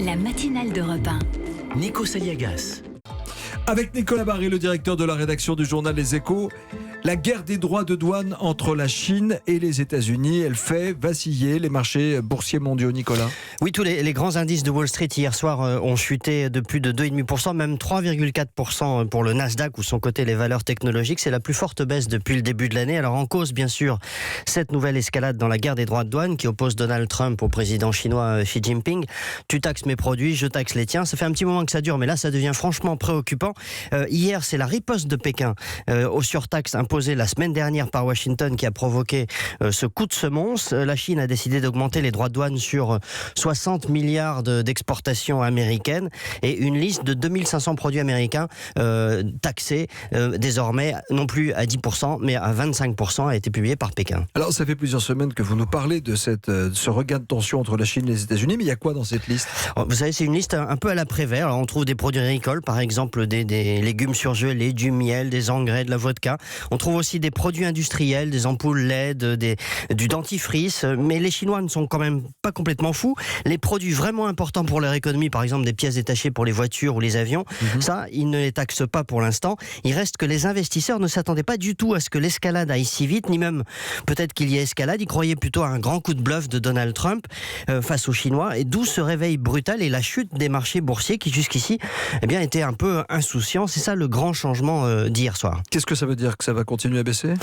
La matinale d'Europe 1. Nico Saliagas. Avec Nicolas Barré, le directeur de la rédaction du journal Les Échos, la guerre des droits de douane entre la Chine et les États-Unis, elle fait vaciller les marchés boursiers mondiaux, Nicolas. Oui, tous les grands indices de Wall Street hier soir ont chuté de plus de 2,5%, même 3,4% pour le Nasdaq, où sont cotées les valeurs technologiques. C'est la plus forte baisse depuis le début de l'année. Alors en cause, bien sûr, cette nouvelle escalade dans la guerre des droits de douane qui oppose Donald Trump au président chinois Xi Jinping. Tu taxes mes produits, je taxe les tiens. Ça fait un petit moment que ça dure, mais là, ça devient franchement préoccupant. Hier, c'est la riposte de Pékin aux surtaxes imposées la semaine dernière par Washington qui a provoqué ce coup de semonce. La Chine a décidé d'augmenter les droits de douane sur 60 milliards d'exportations américaines et une liste de 2500 produits américains taxés désormais non plus à 10% mais à 25% a été publiée par Pékin. Alors ça fait plusieurs semaines que vous nous parlez de ce regain de tension entre la Chine et les États-Unis, mais il y a quoi dans cette liste ? Vous savez, c'est une liste un peu à la Prévert. Alors, on trouve des produits agricoles, par exemple des légumes surgelés, du miel, des engrais, de la vodka. On trouve aussi des produits industriels, des ampoules LED, du dentifrice. Mais les Chinois ne sont quand même pas complètement fous. Les produits vraiment importants pour leur économie, par exemple des pièces détachées pour les voitures ou les avions, ça, ils ne les taxent pas pour l'instant. Il reste que les investisseurs ne s'attendaient pas du tout à ce que l'escalade aille si vite, ni même peut-être qu'il y ait escalade. Ils croyaient plutôt à un grand coup de bluff de Donald Trump face aux Chinois. Et d'où ce réveil brutal et la chute des marchés boursiers qui jusqu'ici étaient un peu insouciants. C'est ça le grand changement d'hier soir. Qu'est-ce que ça veut dire ? Que ça va continuer à baisser ?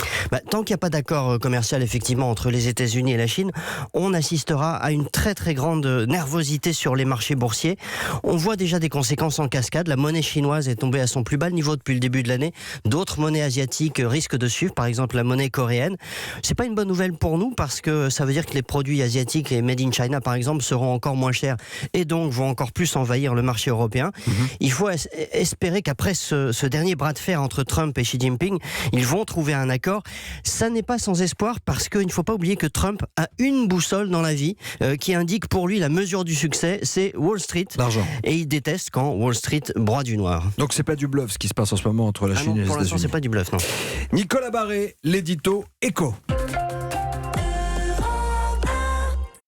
Tant qu'il n'y a pas d'accord commercial effectivement entre les États-Unis et la Chine, on assistera à une très très grande nervosité sur les marchés boursiers. On voit déjà des conséquences en cascade. La monnaie chinoise est tombée à son plus bas niveau depuis le début de l'année. D'autres monnaies asiatiques risquent de suivre, par exemple la monnaie coréenne. C'est pas une bonne nouvelle pour nous parce que ça veut dire que les produits asiatiques et made in China par exemple seront encore moins chers et donc vont encore plus envahir le marché européen. Il faut espérer qu'après ce dernier bras de fer entre Trump et Xi Jinping, ils vont trouver un accord. Ça n'est pas sans espoir parce qu'il ne faut pas oublier que Trump a une boussole dans la vie qui indique pour lui la mesure du succès, c'est Wall Street. L'argent. Et il déteste quand Wall Street broie du noir. Donc c'est pas du bluff ce qui se passe en ce moment entre la Chine et les pour l'instant, États-Unis. c'est pas du bluff, non. Nicolas Barré, l'édito Écho.